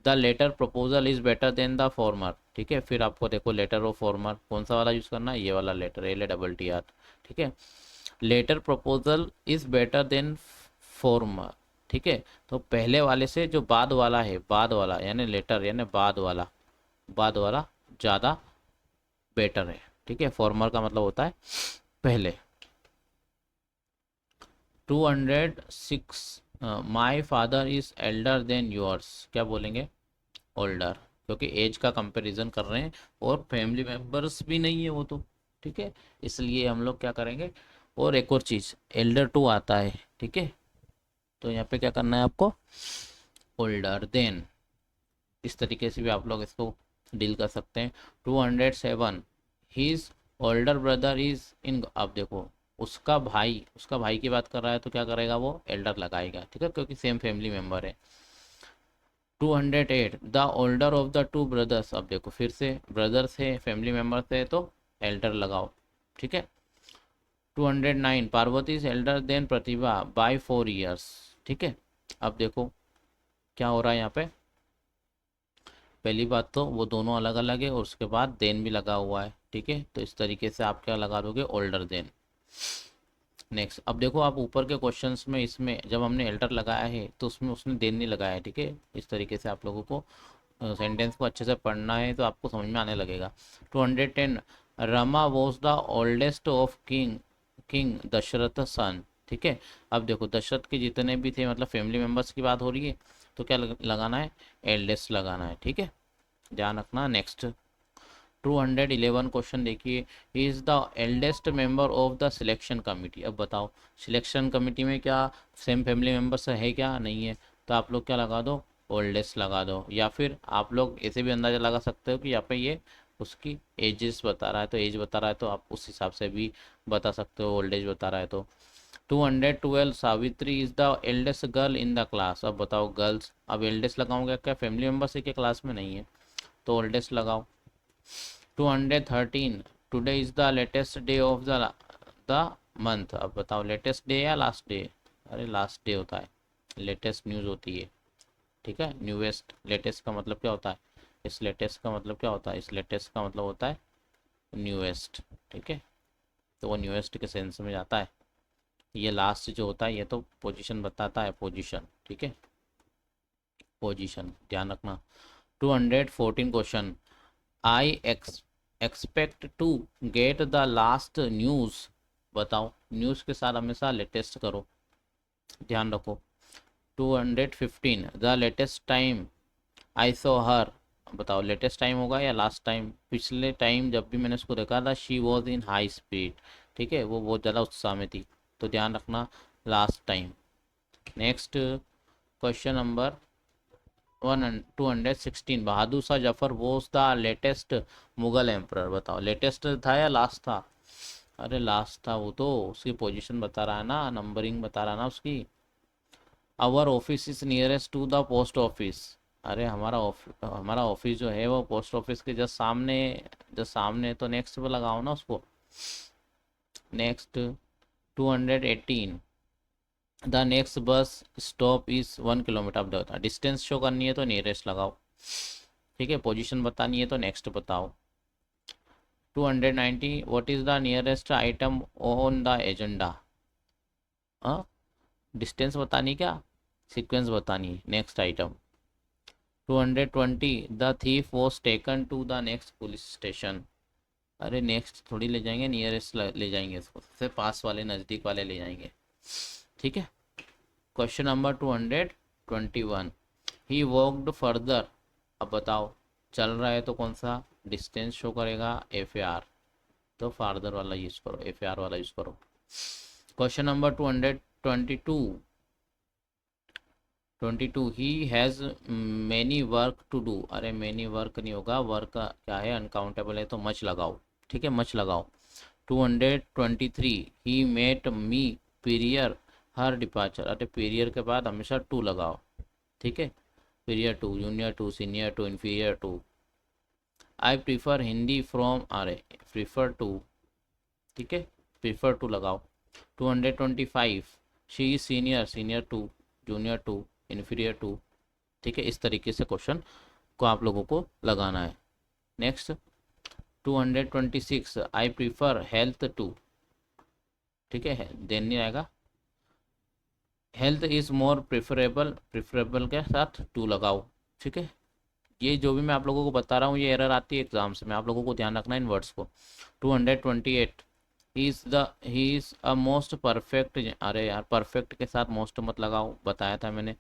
The latter proposal is better than the former, ठीक है। फिर आपको देखो लेटर और फॉर्मर कौन सा वाला यूज़ करना है, ये वाला latter L A double T R, ठीक है। Latter proposal is better than former, ठीक है। तो पहले वाले से जो बाद वाला है, बाद वाला यानी लेटर यानी बाद वाला ज़्यादा बेटर है, ठीक है। फॉर्मर का मतलब होता है पहले। 206 my father is elder than yours, क्या बोलेंगे, ओल्डर, क्योंकि एज का कंपैरिजन कर रहे हैं और फैमिली मेंबर्स भी नहीं है वो तो, ठीक है, इसलिए हम लोग क्या करेंगे। और एक और चीज़ एल्डर टू आता है, ठीक है, तो यहाँ पे क्या करना है आपको, ओल्डर देन, इस तरीके से भी आप लोग इसको डील कर सकते हैं। 207 his older brother is in, अब देखो उसका भाई की बात कर रहा है तो क्या करेगा वो एल्डर लगाएगा, ठीक है, क्योंकि सेम फैमिली मेंबर है। 208 the older of the two brothers, अब देखो फिर से ब्रदर्स है फैमिली मेंबर्स है तो एल्डर लगाओ, ठीक है। 209 Parvati is elder than Pratibha by 4 years, ठीक है। अब देखो क्या हो रहा है यहाँ पे, पहली बात तो वो दोनों अलग अलग है और उसके बाद देन भी लगा हुआ है, ठीक है, तो इस तरीके से आप क्या लगा दोगे, ओल्डर देन। नेक्स्ट अब देखो आप ऊपर के क्वेश्चंस में इसमें जब हमने एल्डर लगाया है तो उसमें उसने देन नहीं लगाया है, ठीक है। इस तरीके से आप लोगों को सेंटेंस को अच्छे से पढ़ना है तो आपको समझ में आने लगेगा। 210 Rama was the oldest of king Dasharath son, ठीक है। अब देखो दशरथ के जितने भी थे मतलब फैमिली मेम्बर्स की बात हो रही है तो क्या लगाना है, एल्डेस्ट लगाना है, ठीक है, ध्यान रखना। नेक्स्ट 211 क्वेश्चन देखिए, ही is the eldest member of the selection committee, अब बताओ सिलेक्शन कमिटी में क्या सेम फैमिली मेंबर्स है क्या, नहीं है, तो आप लोग क्या लगा दो, ओल्डेस्ट लगा दो, या फिर आप लोग ऐसे भी अंदाज़ा लगा सकते हो कि यहाँ पे ये उसकी एजेस बता रहा है तो एज बता रहा है तो आप उस हिसाब से भी बता सकते हो, ओल्ड एज बता रहा है तो। 212 Savitri is the eldest girl in the class, अब बताओ गर्ल्स, अब एल्डेस्ट लगाऊंगा क्या फैमिली मेम्बर्स है क्या क्लास में, नहीं है, तो ओल्डेस्ट लगाओ। 213 today is the latest day of the month, अब बताओ लेटेस्ट डे या लास्ट डे, अरे लास्ट डे होता है, लेटेस्ट न्यूज़ होती है, ठीक है। न्यूएस्ट, लेटेस्ट का मतलब क्या होता है, इस लेटेस्ट का मतलब क्या होता है, इस लेटेस्ट का मतलब होता है न्यूएस्ट, ठीक है, तो वो न्यूएस्ट के सेंस में जाता है। ये लास्ट जो होता है ये तो पोजीशन बताता है, पोजीशन, ठीक है, पोजीशन ध्यान रखना। 214 question, I expect to get the last news, बताओ न्यूज़ के साथ हमेशा लेटेस्ट करो, ध्यान रखो। 215 the latest time I saw her, बताओ लेटेस्ट टाइम होगा या लास्ट टाइम, पिछले टाइम जब भी मैंने उसको देखा था she was in high speed, ठीक है, वो बहुत ज़्यादा उत्साह में थी, तो ध्यान रखना last time. Next question number 216 Bahadur Shah Zafar was the latest Mughal emperor, बताओ लेटेस्ट था या लास्ट था, अरे लास्ट था, वो तो उसकी पोजीशन बता रहा है ना, नंबरिंग बता रहा है ना उसकी। Our office is nearest to the post office, अरे हमारा ऑफिस जो है वो पोस्ट ऑफिस के जस्ट सामने, तो नेक्स्ट पे लगाओ ना उसको। Next 218 the next bus stop is 1 kilometre, अब बताओ डिस्टेंस शो करनी है तो नियरेस्ट लगाओ, ठीक है, पोजीशन बतानी है तो नेक्स्ट बताओ। 290 what is the nearest item on the agenda, हाँ, डिस्टेंस बतानी क्या, सीक्वेंस बतानी, next item. 220 the thief was taken to the next police station, अरे नेक्स्ट थोड़ी ले जाएंगे, नियरेस्ट ले जाएंगे, इसको सबसे पास वाले नज़दीक वाले ले जाएंगे, ठीक है। Question number 221 he walked further, अब बताओ चल रहा है तो कौन सा डिस्टेंस शो करेगा, एफ ए आर, तो फार्दर वाला यूज़ करो, एफ ए आर वाला यूज़ करो। Question number 22 he has many work to do. अरे मैनी वर्क नहीं होगा, वर्क का क्या है, अनकाउंटेबल है तो मच लगाओ, ठीक है, मच लगाओ। 223 ही मेट मी पीरियर हर डिपार्चर। अरे पीरियर के बाद हमेशा टू लगाओ, ठीक है, prior to, junior to, senior to, inferior to. I prefer Hindi from, अरे प्रीफर टू, ठीक है, प्रीफर टू लगाओ। 225 she is senior, senior to, junior to, inferior to, ठीक है। इस तरीके से क्वेश्चन को आप लोगों को लगाना है। Next 226 I prefer health to, ठीक है, देन नहीं आएगा। Health is more preferable, preferable के साथ टू लगाओ, ठीक है। ये जो भी मैं आप लोगों को बता रहा हूँ ये एरर आती है एग्जाम्स में, आप लोगों को ध्यान रखना है इन वर्ड्स को। 228 he is a most perfect. अरे यार परफेक्ट के साथ मोस्ट मत लगाओ, बताया था मैंने,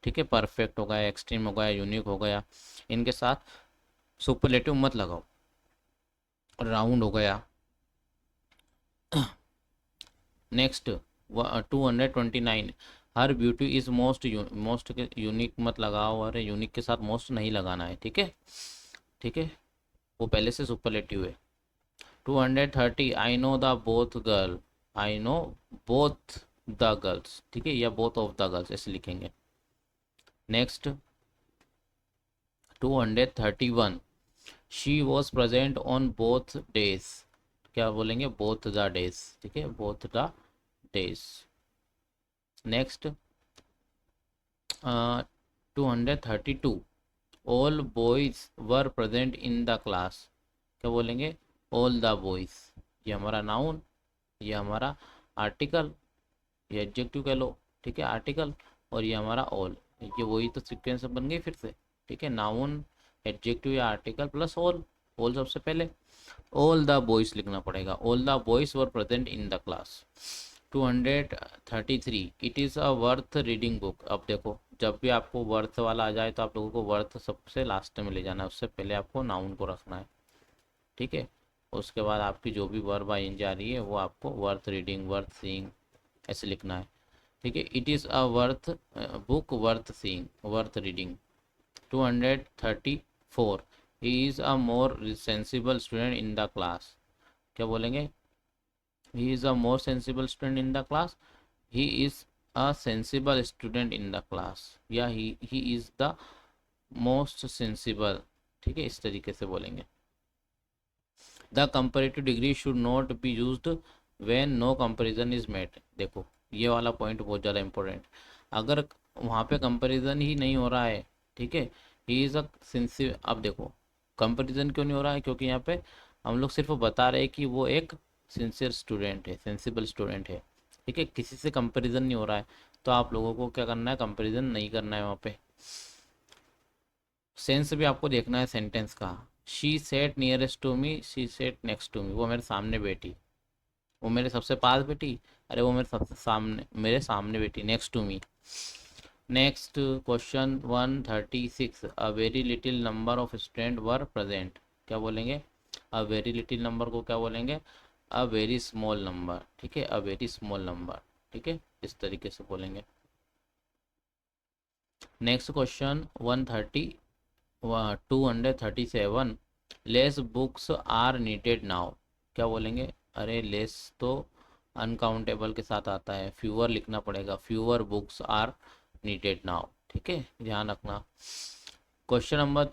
ठीक है। परफेक्ट हो गया, एक्सट्रीम हो गया, यूनिक हो गया, इनके साथ सुपरलेटिव मत लगाओ। राउंड हो गया। Next 229 her beauty is most, most के यूनिक मत लगाओ, अरे यूनिक के साथ मोस्ट नहीं लगाना है, ठीक है, ठीक है, वो पहले से सुपरलेटिव है। 230 I know the both girl, I know both the girls, ठीक है, या बोथ ऑफ द गर्ल्स ऐसे लिखेंगे। Next 231 she was present on both days, क्या बोलेंगे, बोथ द डेज, ठीक है, both the days. Next 232 all boys were present in the class, क्या बोलेंगे, ऑल द बॉयज। ये हमारा नाउन, ये हमारा आर्टिकल, ये एडजेक्टिव कह लो, ठीक है, आर्टिकल, और ये हमारा ऑल, ये वही तो सीक्वेंस बन गई फिर से, ठीक है, नाउन, एडजेक्टिव या आर्टिकल प्लस ऑल। ऑल सबसे पहले, ऑल द बॉयज लिखना पड़ेगा, all the boys were present in the class. 233 it is a worth reading book. अब देखो जब भी आपको वर्थ वाला आ जाए तो आप लोगों को वर्थ सबसे लास्ट में ले जाना है, उससे पहले आपको नाउन को रखना है, ठीक है। उसके बाद आपकी जो भी वर्ब आएंगे जा रही है वो आपको वर्थ रीडिंग, वर्थ सीइंग ऐसे लिखना है, ठीक है। It is a worth book worth seeing, worth reading. 234 he is a more sensible student in the class, क्या बोलेंगे, he is a more sensible student in the class, he is a sensible student in the class, या he is the most sensible, ठीक है, इस तरीके से बोलेंगे। The comparative degree should not be used when no comparison is made. देखो ये वाला पॉइंट बहुत ज़्यादा इंपॉर्टेंट, अगर वहाँ पे कंपैरिजन ही नहीं हो रहा है, ठीक है, ही इज़ अ सिंसियर। अब देखो कंपैरिजन क्यों नहीं हो रहा है, क्योंकि यहाँ पे हम लोग सिर्फ बता रहे हैं कि वो एक सिंसियर स्टूडेंट है, सेंसिबल स्टूडेंट है, ठीक है, किसी से कंपैरिजन नहीं हो रहा है, तो आप लोगों को क्या करना है, कंपैरिजन नहीं करना है वहाँ पे। सेंस भी आपको देखना है सेंटेंस का। She sat nearest to me, she sat next to me, वो मेरे सामने बैठी, वो मेरे सबसे पास बैठी, अरे वो मेरे सबसे सामने, मेरे सामने बैठी, next to me. Next question 136 a very little number of student were present, क्या बोलेंगे, अ वेरी लिटिल नंबर को क्या बोलेंगे, अ वेरी स्मॉल नंबर, ठीक है, अ वेरी स्मॉल नंबर, ठीक है, इस तरीके से बोलेंगे। Next question 237 less books are needed now, क्या बोलेंगे, अरे लेस तो अनकाउंटेबल के साथ आता है, फ्यूअर लिखना पड़ेगा, fewer books are needed now, ठीक है, ध्यान रखना। Question number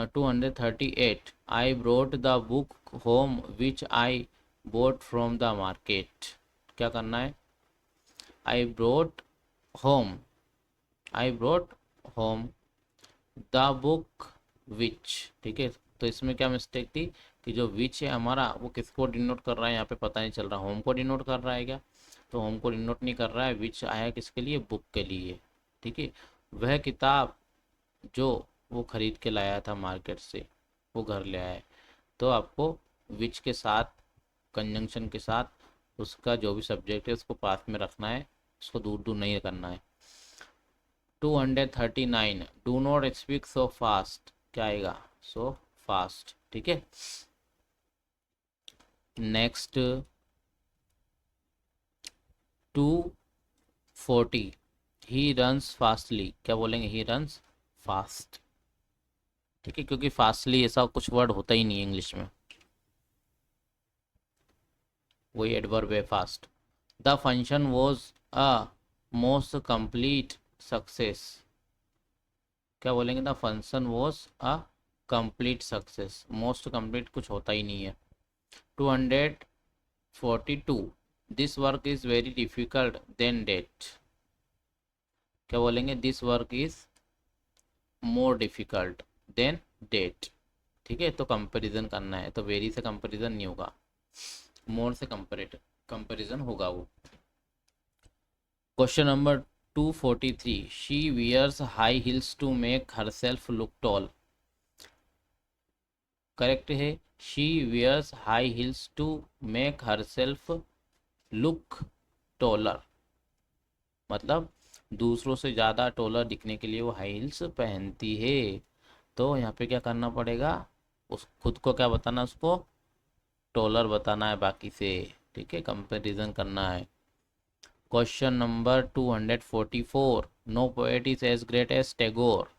238 I brought the book home which I bought from the market, क्या करना है, I brought home, I brought home the book which, ठीक है, तो इसमें क्या मिस्टेक थी कि जो विच है हमारा वो किसको डिनोट कर रहा है, यहाँ पे पता नहीं चल रहा, होम को डिनोट कर रहा है क्या, तो होम को डिनोट नहीं कर रहा है, विच आया किसके लिए, बुक के लिए, ठीक है। वह किताब जो वो खरीद के लाया था मार्केट से, वो घर ले आया है, तो आपको विच के साथ, कंजंक्शन के साथ उसका जो भी सब्जेक्ट है उसको पास में रखना है, उसको दूर दूर नहीं करना है। 239 do not speak so fast, क्या आएगा, सो फास्ट, ठीक है। नेक्स्ट 240 ही रन्स फास्टली, क्या बोलेंगे, ही रन्स फास्ट, ठीक है, क्योंकि फास्टली ऐसा कुछ वर्ड होता ही नहीं है इंग्लिश में, वही एडवर्ब है fast. The function was a most complete success, क्या बोलेंगे, the function was a complete success, most complete कुछ होता ही नहीं है। 242 this work is very difficult than that, क्या बोलेंगे, this work is more difficult than that, ठीक है, तो कंपैरिजन करना है, तो वेरी से कंपैरिजन नहीं होगा, मोर से कंपैरिजन होगा वो। Question number 243 she wears high heels to make herself look tall, correct है, she wears high heels to make herself look taller, मतलब दूसरों से ज़्यादा टॉलर दिखने के लिए वो हाई हिल्स पहनती है। तो यहाँ पे क्या करना पड़ेगा, उस खुद को क्या बताना, उसको टॉलर बताना है बाकी से, ठीक है, कंपैरिजन करना है। Question number 244 no poet is as great as Tagore,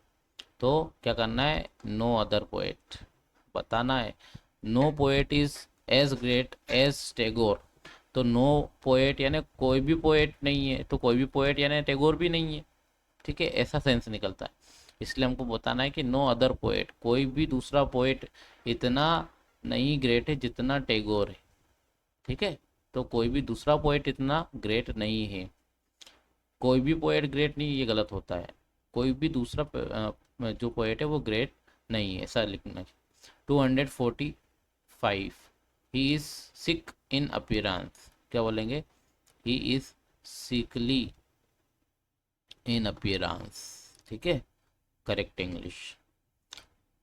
तो क्या करना है, नो अदर पोएट बताना है। No poet is as great as Tagore, तो नो पोएट यानी कोई भी पोएट नहीं है, तो कोई भी पोएट यानी टैगोर भी नहीं है, ठीक है, ऐसा सेंस निकलता है। इसलिए हमको बताना है कि नो अदर पोएट, कोई भी दूसरा पोएट इतना नहीं ग्रेट है जितना टैगोर है, ठीक है, तो कोई भी दूसरा पोएट इतना ग्रेट नहीं है, कोई भी पोएट ग्रेट नहीं, ये गलत होता है, कोई भी दूसरा जो पोएट है वो ग्रेट नहीं है, ऐसा लिखना है। 245 he is sick in appearance, क्या बोलेंगे, ही इज सिकली इन अपीयरेंस, ठीक है, correct English.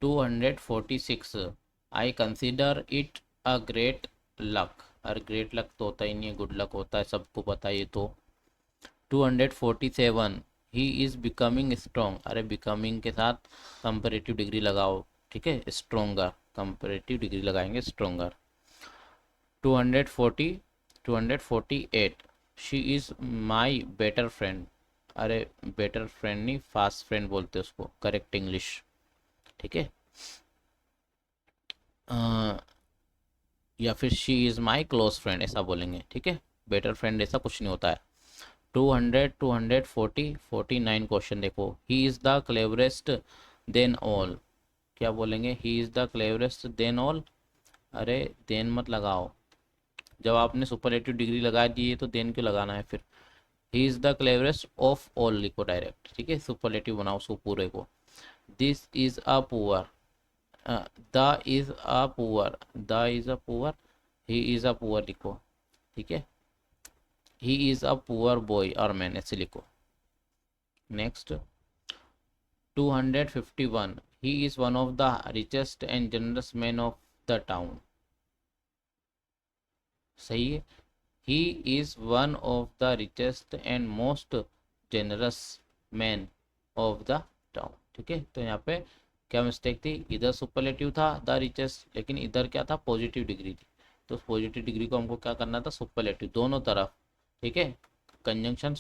246 I consider it a great luck, और ग्रेट लक तो होता ही नहीं है, गुड लक होता है, सबको पता है ये तो। 247 ही इज़ बिकमिंग स्ट्रॉन्ग, अरे बिकमिंग के साथ कंपेरेटिव डिग्री लगाओ, ठीक है, स्ट्रोंगर, कंपेरेटिव डिग्री लगाएंगे stronger. 248 she is my better friend, अरे बेटर फ्रेंड नहीं, फास्ट फ्रेंड बोलते उसको, करेक्ट इंग्लिश, ठीक है, या फिर she is my close friend ऐसा बोलेंगे, ठीक है, बेटर फ्रेंड ऐसा कुछ नहीं होता है। 249 क्वेश्चन देखो, he is the cleverest than all, क्या बोलेंगे, he is the cleverest than all, अरे देन मत लगाओ, जब आपने सुपरलेटिव डिग्री लगा दी है तो देन क्यों लगाना है फिर, ही is the cleverest of all लिखो डायरेक्ट, ठीक है, सुपरलेटिव बनाओ उसको पूरे को। This is a poor, the is a poor, the is a poor, he is a poor लिखो, ठीक है, he is a poor boy और मैन ऐसे लिखो। Next 251 he is one of the richest and generous men of the town, सही है, he is one of the richest and most generous men of the town, ठीक है, तो यहाँ पे क्या मिस्टेक थी, इधर सुपरलेटिव था द रिचेस्ट, लेकिन इधर क्या था, पॉजिटिव डिग्री थी, तो पॉजिटिव डिग्री को हमको क्या करना था, सुपरलेटिव दोनों तरफ, ठीक है, कंजंक्शन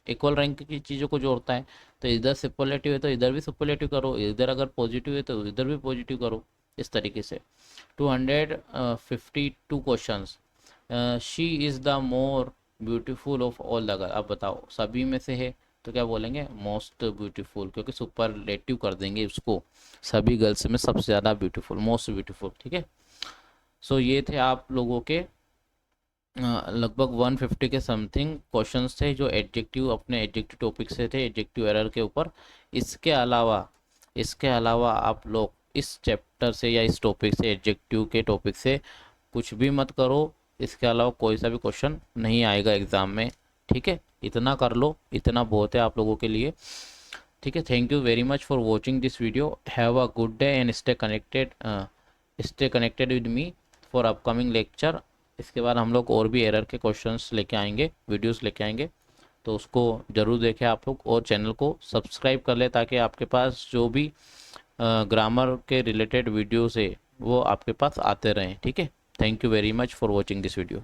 इक्वल रैंक की चीज़ों को जोड़ता है, तो इधर सुपरलेटिव है तो इधर भी सुपरलेटिव करो, इधर अगर पॉजिटिव है तो इधर भी पॉजिटिव करो, इस तरीके से। 252 question she is the more beautiful of all the girl, अब बताओ सभी में से है तो क्या बोलेंगे, मोस्ट ब्यूटीफुल, क्योंकि सुपरलेटिव कर देंगे उसको, सभी गर्ल्स में सबसे ज़्यादा ब्यूटीफुल, मोस्ट ब्यूटीफुल, ठीक है। सो ये थे आप लोगों के लगभग 150 के समथिंग क्वेश्चंस थे जो एडजेक्टिव, अपने एडजेक्टिव टॉपिक से थे, एडजेक्टिव एरर के ऊपर। इसके अलावा आप लोग इस चैप्टर से या इस टॉपिक से, एडजेक्टिव के टॉपिक से कुछ भी मत करो, इसके अलावा कोई सा भी क्वेश्चन नहीं आएगा एग्ज़ाम में, ठीक है, इतना कर लो, इतना बहुत है आप लोगों के लिए, ठीक है। Thank you very much for watching this video, have a good day and stay connected with me for upcoming lecture. इसके बाद हम लोग और भी एरर के क्वेश्चंस लेके आएंगे, वीडियोस लेके आएंगे, तो उसको ज़रूर देखें आप लोग, और चैनल को सब्सक्राइब कर ले ताकि आपके पास जो भी ग्रामर के रिलेटेड वीडियोस है वो आपके पास आते रहें, ठीक है। Thank you very much for watching this video.